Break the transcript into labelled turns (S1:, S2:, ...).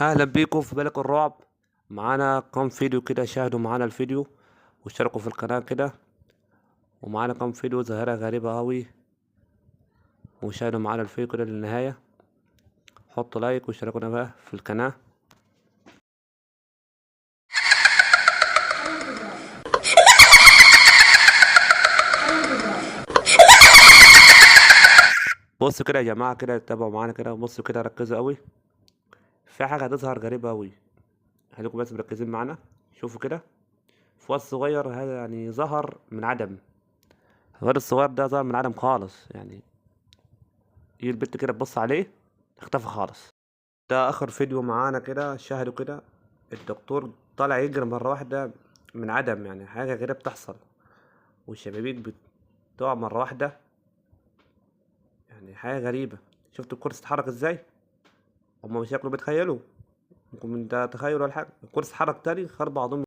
S1: اهلا بيكم في ملك الرعب. معانا كام فيديو كده، شاهدوا معانا الفيديو واشتركوا في القناة كده. ومعانا كام فيديو ظاهرة غريبة اوي، وشاهدوا معانا الفيديو كده للنهاية. حطوا لايك واشتركونا بقى في القناة. بصوا كده يا جماعة، كده تابعوا معانا كده، بصوا كده ركزوا اوي. في حاجة هتظهر غريبة اوي، خليكم بس مركزين معانا. شوفوا كده، فؤاد صغير هذا يعني ظهر من عدم. الواد الصغير ده ظهر من عدم خالص يعني. يجي البنت كده تبص عليه، اختفى خالص. ده اخر فيديو معانا كده، شاهدوا كده. الدكتور طالع يجري مرة واحدة من عدم، يعني حاجة كده بتحصل. والشبابيك بتقع مرة واحدة، يعني حاجة غريبة. شفتوا الكرسي اتحرك ازاي؟ هما مش ياكلوا بيتخيلوا، ممكن من ده تخيل ولا حاجة. الكرسي اتحرك تاني، خد بعضهم.